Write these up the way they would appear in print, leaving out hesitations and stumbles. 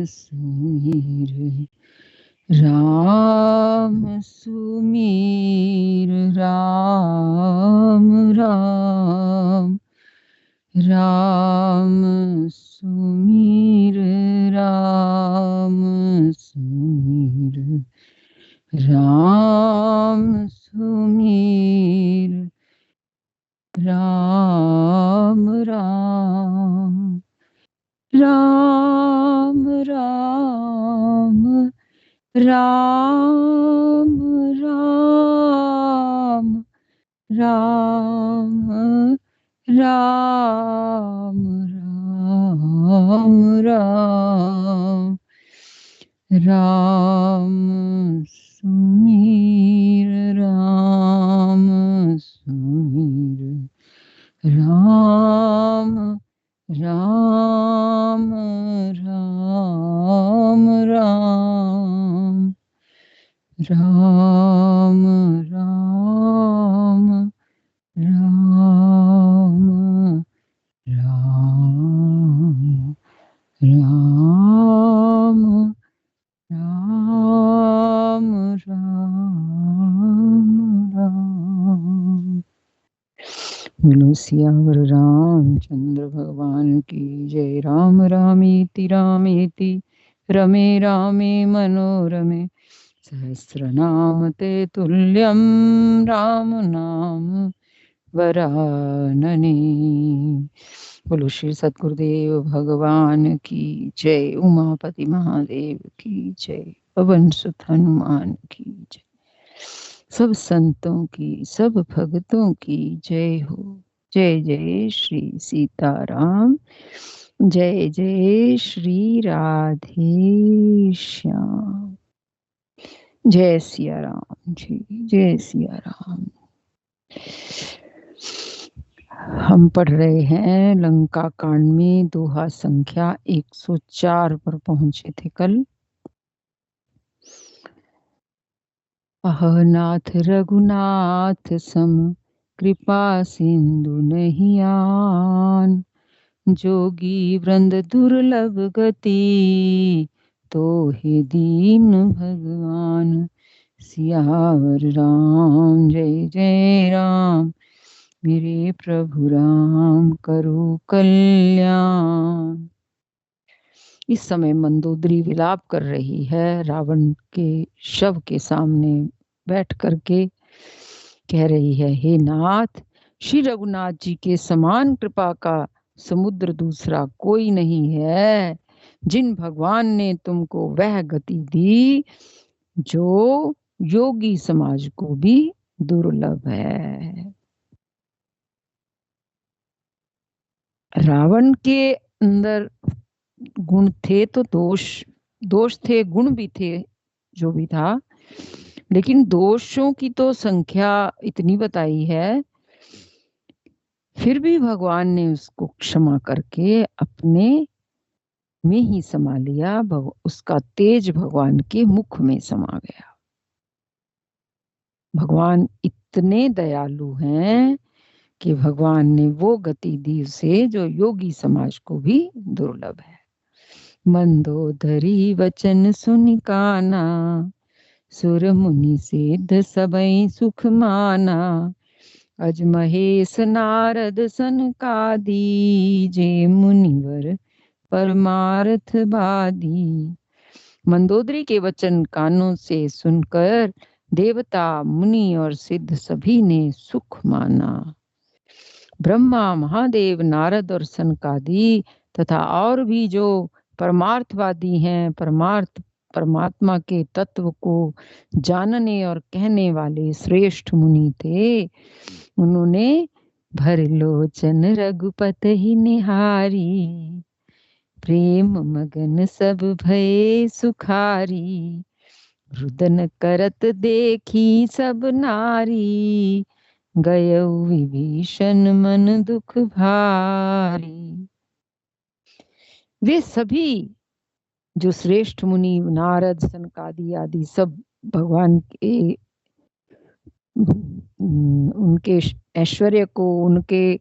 सुमीर राम सुमीर राम राम राम सुमीर राम सुमीर राम सुमीर राम राम राम राम राम राम राम राम राम राम राम सुमीर राम सुमीर राम राम राम राम राम राम राम राम राम राम राम राम। बोलो सियावर रामचंद्र भगवान की जय। राम रामेति रामेति रमे रामे मनोरमे सहस्रनाम ते तुल्यं राम नाम वरानने। बोलो श्री सद्गुरुदेव भगवान की जय। उमापति महादेव की जय। पवन सुत हनुमान की जय। सब संतों की सब भक्तों की जय हो। जय जय श्री सीताराम, जय जय श्री राधे श्याम। जय सिया राम जी, जय सिया राम। हम पढ़ रहे हैं लंका कांड में दोहा संख्या 104 पर पहुंचे थे कल। अहनाथ रघुनाथ सम कृपा सिंधु नहीं आन, जोगी वृंद दुर्लभ गति तो हे दीन भगवान। सियावर राम जय जय राम, मेरे प्रभु राम करो कल्याण। इस समय मंदोदरी विलाप कर रही है, रावण के शव के सामने बैठ करके कह रही है, हे नाथ, श्री रघुनाथ जी के समान कृपा का समुद्र दूसरा कोई नहीं है। जिन भगवान ने तुमको वह गति दी जो योगी समाज को भी दुर्लभ है। रावण के अंदर गुण थे तो दोष थे, गुण भी थे, जो भी था, लेकिन दोषों की तो संख्या इतनी बताई है, फिर भी भगवान ने उसको क्षमा करके अपने में ही समा लिया। उसका तेज भगवान के मुख में समा गया। भगवान इतने दयालु हैं कि भगवान ने वो गति दी उसे जो योगी समाज को भी दुर्लभ है। मंदोदरी वचन सुनि काना, सुर मुनि सिद्ध सबई सुख माना। अज महेश नारद सनकादि, जे मुनिवर परमार्थ बादी। मंदोदरी के वचन कानों से सुनकर देवता, मुनि और सिद्ध सभी ने सुख माना। ब्रह्मा, महादेव, नारद और सनकादि तथा और भी जो परमार्थवादी हैं, परमात्मा के तत्व को जानने और कहने वाले श्रेष्ठ मुनि थे, उन्होंने भर लोचन रघुपत ही निहारी, प्रेम मगन सब भये सुखारी। रुदन करत देखी सब नारी, गयउ विभीषण मन दुख भारी। वे सभी जो श्रेष्ठ मुनि, नारद, सनकादि आदि सब भगवान के उनके ऐश्वर्य को, उनके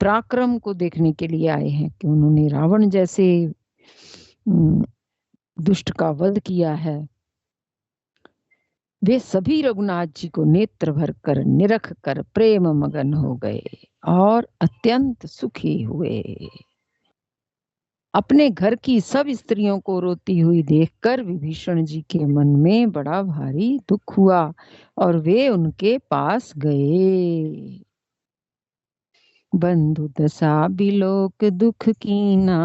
पराक्रम को देखने के लिए आए हैं कि उन्होंने रावण जैसे दुष्ट का वध किया है, वे सभी रघुनाथ जी को नेत्र भर कर निरख कर प्रेम मगन हो गए और अत्यंत सुखी हुए। अपने घर की सब स्त्रियों को रोती हुई देखकर विभीषण जी के मन में बड़ा भारी दुख हुआ और वे उनके पास गए। बंधु दशा बिलोक दुख कीना,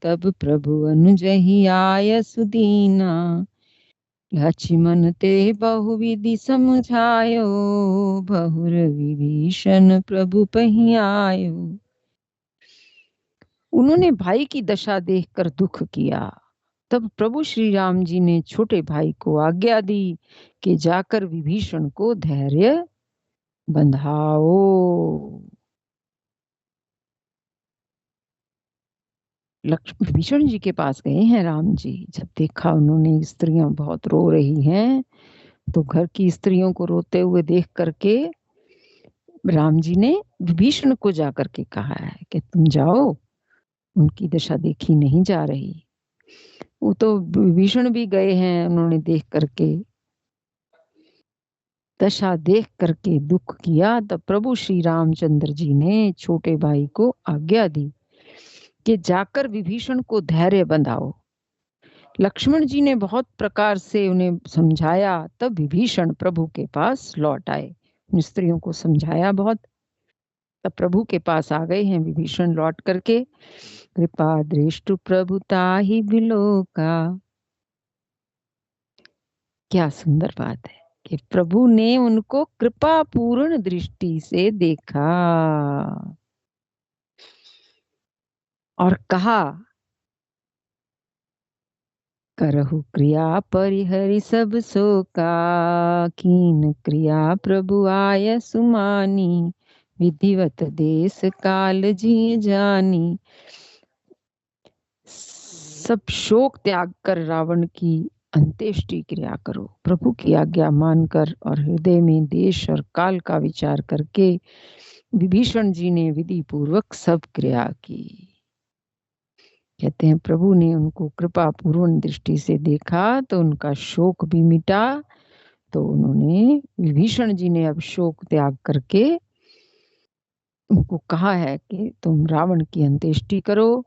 तब प्रभु अनुजहि आय सुदीना। लक्ष्मण ते बहुविधि समझायो, बहुर विभीषण प्रभु पहि आयो। उन्होंने भाई की दशा देखकर दुख किया। तब प्रभु श्री राम जी ने छोटे भाई को आज्ञा दी कि जाकर विभीषण को धैर्य बंधाओ। विभीषण जी के पास गए हैं राम जी। जब देखा उन्होंने स्त्रियां बहुत रो रही हैं, तो घर की स्त्रियों को रोते हुए देख करके राम जी ने विभीषण को जाकर के कहा है कि तुम जाओ, उनकी दशा देखी नहीं जा रही। वो तो विभीषण भी गए हैं, उन्होंने देख करके दशा देख करके दुख किया। तब प्रभु श्री रामचंद्र जी ने छोटे भाई को आज्ञा दी कि जाकर विभीषण को धैर्य बंधाओ। लक्ष्मण जी ने बहुत प्रकार से उन्हें समझाया, तब विभीषण प्रभु के पास लौट आए। स्त्रियों को समझाया बहुत, तब प्रभु के पास आ गए हैं विभीषण लौट करके। कृपा दृष्टि प्रभुता ही बिलोका। क्या सुंदर बात है कि प्रभु ने उनको कृपा पूर्ण दृष्टि से देखा और कहा, करहु क्रिया परिहरि सब शोका, कीन क्रिया प्रभु आय सुमानी, विधिवत देश काल जी जानी। सब शोक त्याग कर रावण की अंत्येष्टि क्रिया करो। प्रभु की आज्ञा मानकर और हृदय में देश और काल का विचार करके विभीषण जी ने विधि पूर्वक सब क्रिया की। कहते हैं प्रभु ने उनको कृपा पूर्ण दृष्टि से देखा तो उनका शोक भी मिटा। तो उन्होंने विभीषण जी ने अब शोक त्याग करके उनको कहा है कि तुम रावण की अंत्येष्टि करो।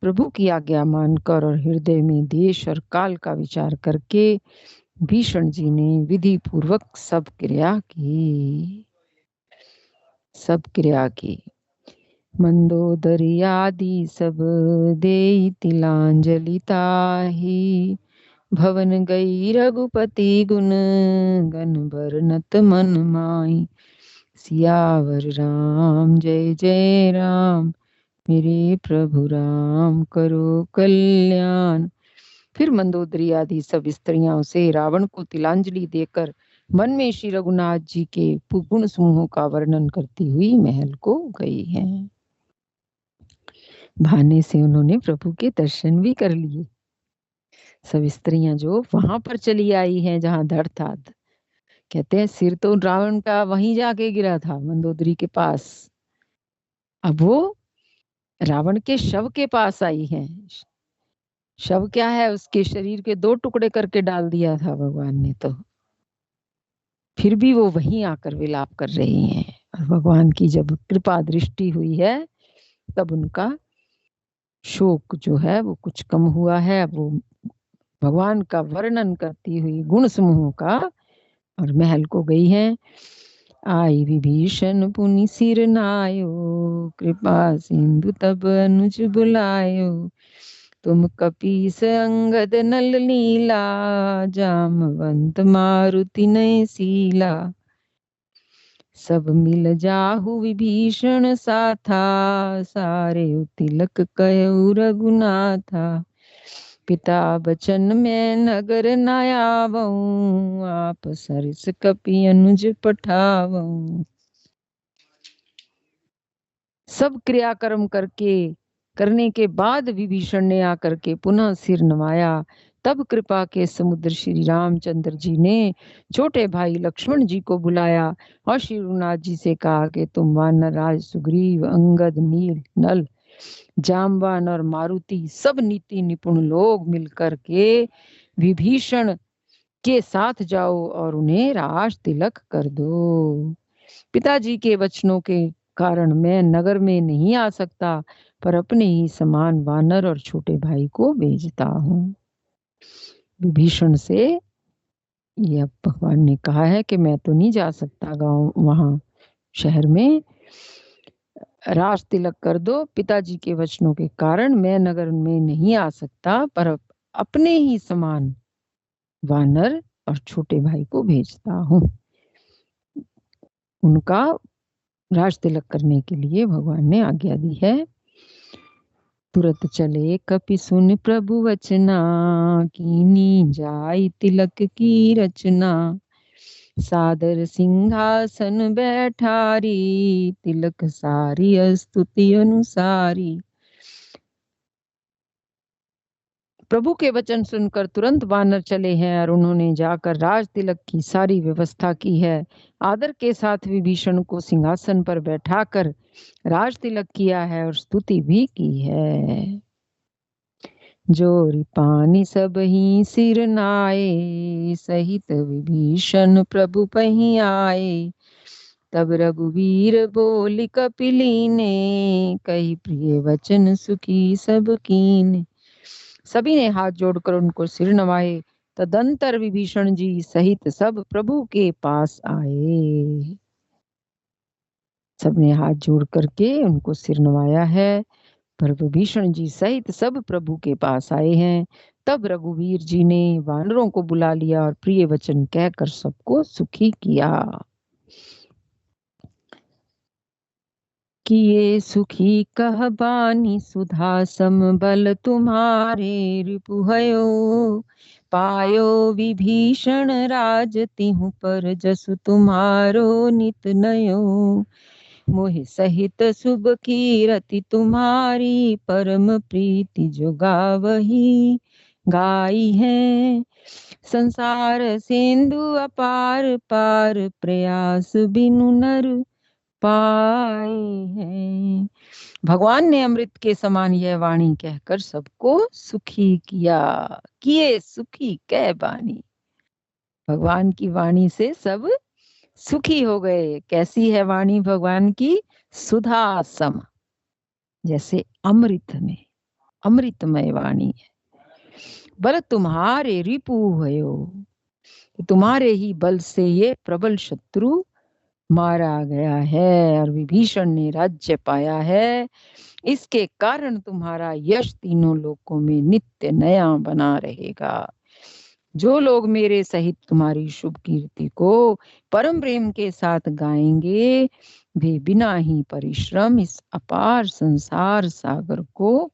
प्रभु की आज्ञा मानकर और हृदय में देश और काल का विचार करके भीषण जी ने विधि पूर्वक सब क्रिया की। सब क्रिया की। मंदोदरी आदि सब देई तिलांजलि ताही, भवन गई रघुपति गुण गन बरनत मन माई। सियावर राम जय जय राम, मेरे प्रभु राम करो कल्याण। फिर मंदोदरी आदि सब स्त्रियां उसे रावण को तिलांजलि देकर मन में श्री रघुनाथ जी के गुण समूहों का वर्णन करती हुई महल को गई हैं। बहाने से उन्होंने प्रभु के दर्शन भी कर लिए। सब स्त्रियां जो वहां पर चली आई हैं जहां धड़ था, कहते हैं सिर तो रावण का वहीं जाके गिरा था मंदोदरी के पास, अब वो रावण के शव के पास आई हैं। शव क्या है, उसके शरीर के 2 टुकड़े करके डाल दिया था भगवान ने, तो फिर भी वो वहीं आकर विलाप कर रही हैं। और भगवान की जब कृपा दृष्टि हुई है तब उनका शोक जो है वो कुछ कम हुआ है। वो भगवान का वर्णन करती हुई गुण समूहों का और महल को गई हैं। आई विभीषण पुनि सिर नायो, कृपा सिंधु तब अनुज बुलायो। तुम कपीस अंगद नल लीला, जामवंत मारुति नय सीला। सब मिल जाहु विभीषण साथा, सारे तिलक कयऊ रघुनाथा। पिता बचन में नगर न आवऊं, आप सरिस कपि अनुज पठावऊं। सब क्रियाकर्म करने के बाद विभीषण ने आकर के पुनः सिर नवाया। तब कृपा के समुद्र श्री रामचंद्र जी ने छोटे भाई लक्ष्मण जी को बुलाया और श्री रघुनाथ जी से कहा कि तुम वानर राज सुग्रीव अंगद नील नल जामवान और मारुति सब नीति निपुण लोग मिलकर के विभीषण के साथ जाओ और उन्हें राज तिलक कर दो। पिताजी के वचनों के कारण मैं नगर में नहीं आ सकता, पर अपने ही समान वानर और छोटे भाई को भेजता हूँ। विभीषण से यह भगवान ने कहा है कि मैं तो नहीं जा सकता गांव वहां शहर में, राज तिलक कर दो। पिताजी के वचनों के कारण मैं नगर में नहीं आ सकता, पर अपने ही समान वानर और छोटे भाई को भेजता हूँ। उनका राज तिलक करने के लिए भगवान ने आज्ञा दी है। तुरत चले कपि सुन प्रभु वचना, कीनी जाय तिलक की रचना। सादर सिंहासन बैठारी, तिलक सारी स्तुति अनुसारी। प्रभु के वचन सुनकर तुरंत वानर चले हैं और उन्होंने जाकर राज तिलक की सारी व्यवस्था की है। आदर के साथ विभीषण को सिंहासन पर बैठाकर राज तिलक किया है और स्तुति भी की है। जोरी पानी सब ही सिर नाए, सहित विभीषण प्रभु पही आए। तब रघुवीर बोली कपिलीने, कही प्रिय वचन सुखी सब कीने। सभी ने हाथ जोड़कर उनको सिर नवाए। तदंतर विभीषण जी सहित सब प्रभु के पास आए। सबने हाथ जोड़ करके उनको सिर नवाया है, पर विभीषण जी सहित सब प्रभु के पास आए हैं। तब रघुवीर जी ने वानरों को बुला लिया और प्रिय वचन कहकर सबको सुखी किया। किए सुखी कह बानी सुधा सम बल तुम्हारे रिपुहयो। पायो विभीषण राज तिहु पर जसु तुम्हारो नित नयो। मोहि सहित शुभ कीरति तुम्हारी, परम प्रीति जो गावही गाई है। संसार सिंधु अपार पार, प्रयास बिनु नर पाए हैं। भगवान ने अमृत के समान यह वाणी कहकर सबको सुखी किया। किए सुखी कह बानी, भगवान की वाणी से सब सुखी हो गए। कैसी है वाणी भगवान की? सुधा सम, जैसे अमृत में, अमृतमय वाणी है। बल तुम्हारे रिपु भयो, तुम्हारे ही बल से ये प्रबल शत्रु मारा गया है और विभीषण ने राज्य पाया है। इसके कारण तुम्हारा यश तीनों लोकों में नित्य नया बना रहेगा। जो लोग मेरे सहित तुम्हारी शुभ कीर्ति को परम प्रेम के साथ गाएंगे, वे बिना ही परिश्रम इस अपार संसार सागर को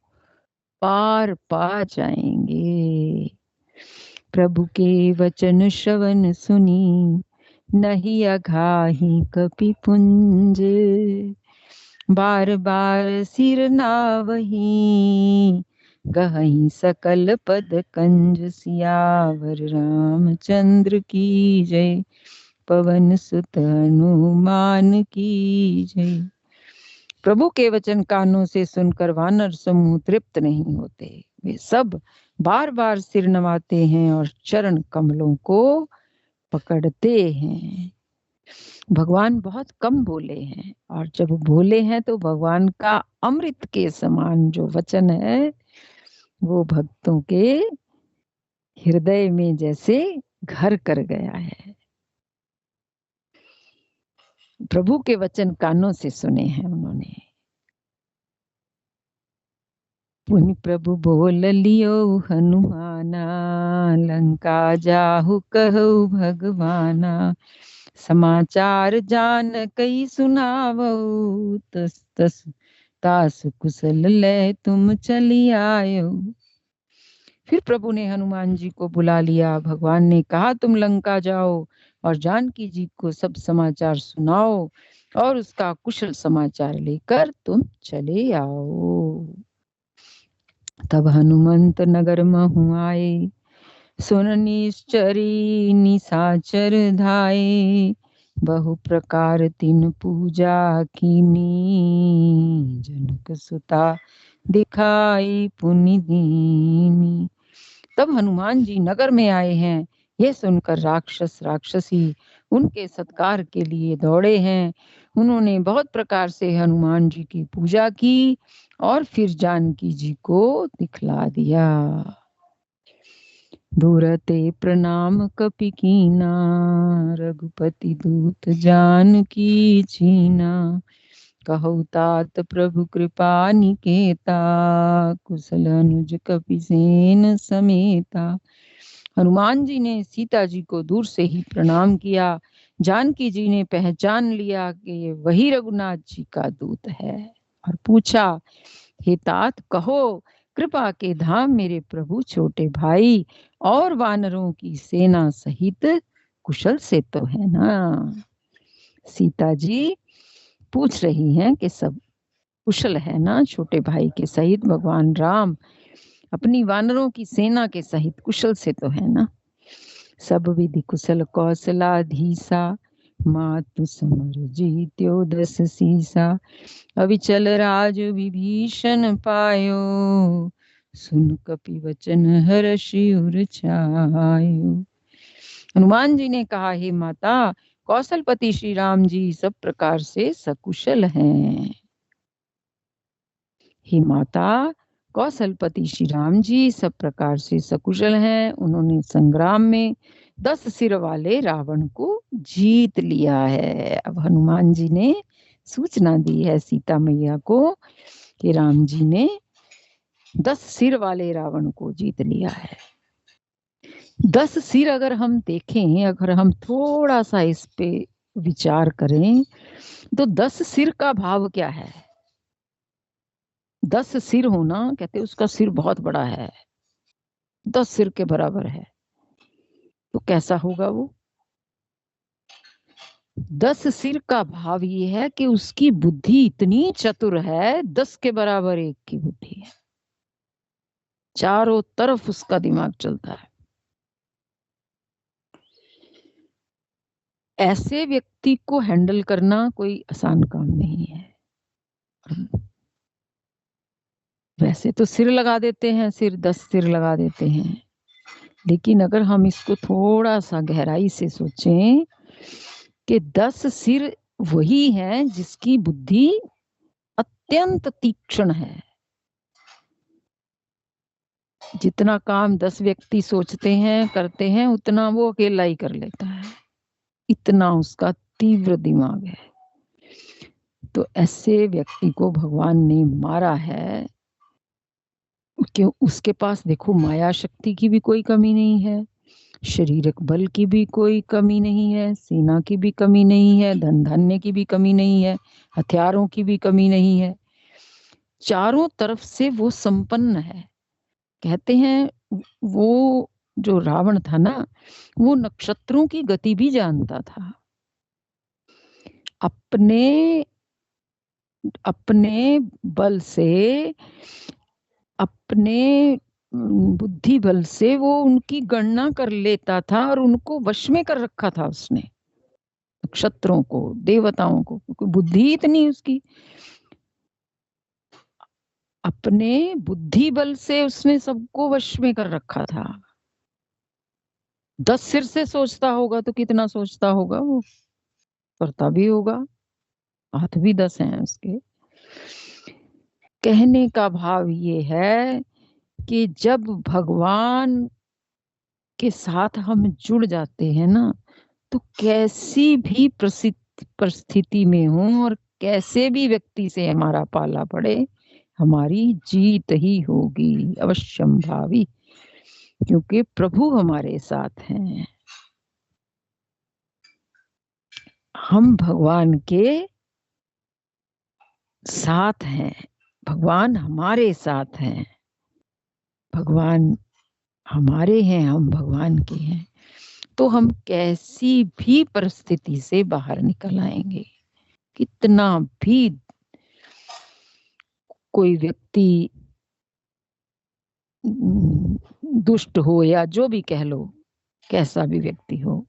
पार पा जाएंगे। प्रभु के वचन श्रवण सुनी, नहीं अघाही कपि पुंज। बार बार सिर नावही, गहई सकल पद कंज। सियावर रामचंद्र की जय, पवन सुत हनुमान की जय। प्रभु के वचन कानों से सुनकर वानर समूह तृप्त नहीं होते। वे सब बार बार सिर नवाते हैं और चरण कमलों को पकड़ते हैं। भगवान बहुत कम बोले हैं, और जब बोले हैं तो भगवान का अमृत के समान जो वचन है वो भक्तों के हृदय में जैसे घर कर गया है। प्रभु के वचन कानों से सुने हैं उन्होंने। पुनि प्रभु बोल लियो हनुमाना, लंका जाहु कहु भगवाना। समाचार जान कई सुनावो, तस तस तासु कुशल ले तुम चली आयो। फिर प्रभु ने हनुमान जी को बुला लिया। भगवान ने कहा, तुम लंका जाओ और जानकी जी को सब समाचार सुनाओ और उसका कुशल समाचार लेकर तुम चले आओ। तब हनुमंत नगर महु आए, सुन निश्चरी निशाचर धाये। बहु प्रकार तिन पूजा कीनी, जनक सुता दिखाई पुनि दीनी। तब हनुमान जी नगर में आए हैं। यह सुनकर राक्षस राक्षसी उनके सत्कार के लिए दौड़े हैं। उन्होंने बहुत प्रकार से हनुमान जी की पूजा की और फिर जानकी जी को दिखला दिया। दूरते प्रणाम कपि कीना, रघुपति दूत जानकी चीना। कहु तात प्रभु कृपा निकेता, कुशल अनुज कपिसेन समेता। हनुमान जी ने सीता जी को दूर से ही प्रणाम किया। जानकी जी ने पहचान लिया कि ये वही रघुनाथ जी का दूत है और पूछा, हे तात कहो, कृपा के धाम मेरे प्रभु छोटे भाई और वानरों की सेना सहित कुशल से तो है ना। सीता जी पूछ रही हैं कि सब कुशल है ना, छोटे भाई के सहित भगवान राम अपनी वानरों की सेना के सहित कुशल से तो है ना। सब विधि कुशल कौशलाधीसा, मातु समर जीत्यो दस सीसा। अविचल राज विभीषण पायो, सुन कपि वचन हर्षि उर छायो। हनुमान जी ने कहा, हे माता, कौशलपति श्री राम जी सब प्रकार से सकुशल हैं। हे माता, कौशलपति श्री राम जी सब प्रकार से सकुशल हैं। उन्होंने संग्राम में 10 सिर वाले रावण को जीत लिया है। अब हनुमान जी ने सूचना दी है सीता मैया को कि राम जी ने 10 सिर वाले रावण को जीत लिया है। 10 सिर अगर हम देखें, अगर हम थोड़ा सा इस पे विचार करें तो 10 सिर का भाव क्या है? 10 सिर होना, कहते उसका सिर बहुत बड़ा है, 10 सिर के बराबर है। तो कैसा होगा वो? 10 सिर का भाव ये है कि उसकी बुद्धि इतनी चतुर है, 10 के बराबर 1 की बुद्धि है। चारों तरफ उसका दिमाग चलता है। ऐसे व्यक्ति को हैंडल करना कोई आसान काम नहीं है। वैसे तो सिर लगा देते हैं, 10 सिर लगा देते हैं, लेकिन अगर हम इसको थोड़ा सा गहराई से सोचें कि 10 सिर वही है जिसकी बुद्धि अत्यंत तीक्ष्ण है। जितना काम 10 व्यक्ति सोचते हैं, करते हैं, उतना वो अकेला ही कर लेता है। इतना उसका तीव्र दिमाग है। तो ऐसे व्यक्ति को भगवान ने मारा है। क्यों? उसके पास देखो माया शक्ति की भी कोई कमी नहीं है, शारीरिक बल की भी कोई कमी नहीं है, सेना की भी कमी नहीं है, धन धान्य की भी कमी नहीं है, हथियारों की भी कमी नहीं है। चारों तरफ से वो संपन्न है। कहते हैं वो जो रावण था ना, वो नक्षत्रों की गति भी जानता था। अपने अपने बल से, अपने बुद्धि बल से वो उनकी गणना कर लेता था और उनको वश में कर रखा था उसने, नक्षत्रों को, देवताओं को, क्योंकि बुद्धि इतनी उसकी। अपने बुद्धि बल से उसने सबको वश में कर रखा था। 10 सिर से सोचता होगा तो कितना सोचता होगा वो, करता भी होगा। हाथ भी 10 हैं उसके। कहने का भाव ये है कि जब भगवान के साथ हम जुड़ जाते हैं ना, तो कैसी भी परिस्थिति में हो और कैसे भी व्यक्ति से हमारा पाला पड़े, हमारी जीत ही होगी, अवश्यंभावी, क्योंकि प्रभु हमारे साथ हैं। हम भगवान के साथ हैं, भगवान हमारे साथ हैं, भगवान हमारे हैं, हम भगवान के हैं। तो हम कैसी भी परिस्थिति से बाहर निकल आएंगे। कितना भी कोई व्यक्ति दुष्ट हो या जो भी कह लो, कैसा भी व्यक्ति हो,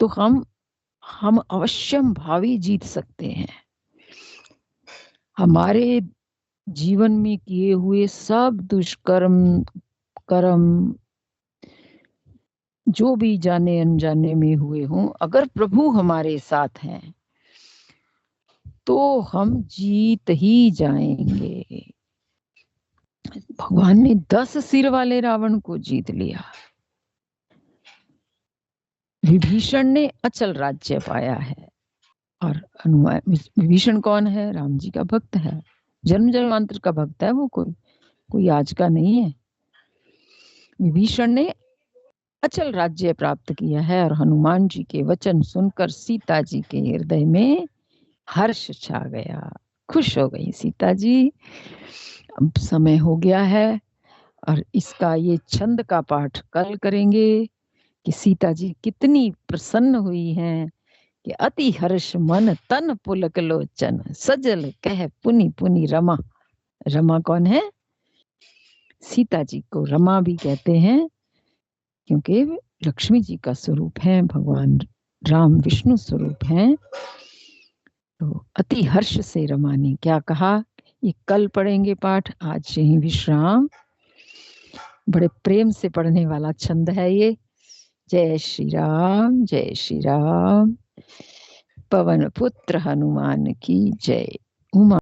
तो हम हम अवश्यम भावी जीत सकते हैं। हमारे जीवन में किए हुए सब दुष्कर्म कर्म जो भी जाने अनजाने में हुए हों, अगर प्रभु हमारे साथ हैं तो हम जीत ही जाएंगे। भगवान ने 10 सिर वाले रावण को जीत लिया। विभीषण ने अचल राज्य पाया है। और हनुमान, विभीषण कौन है? राम जी का भक्त है, जन्म जन्मांतर का भक्त है वो, कोई आज का नहीं है। विभीषण ने अचल राज्य प्राप्त किया है और हनुमान जी के वचन सुनकर सीता जी के हृदय में हर्ष छा गया, खुश हो गई सीता जी। अब समय हो गया है और इसका ये छंद का पाठ कल करेंगे कि सीता जी कितनी प्रसन्न हुई हैं कि अति हर्ष मन तन पुलक लोचन सजल कह पुनि पुनि रमा। रमा कौन है? सीता जी को रमा भी कहते हैं क्योंकि लक्ष्मी जी का स्वरूप है, भगवान राम विष्णु स्वरूप हैं। तो अति हर्ष से रमा ने क्या कहा, ये कल पढ़ेंगे पाठ, आज यही विश्राम। बड़े प्रेम से पढ़ने वाला छंद है ये। जय श्री राम, जय श्री राम। पवन पुत्र हनुमान की जय। उमा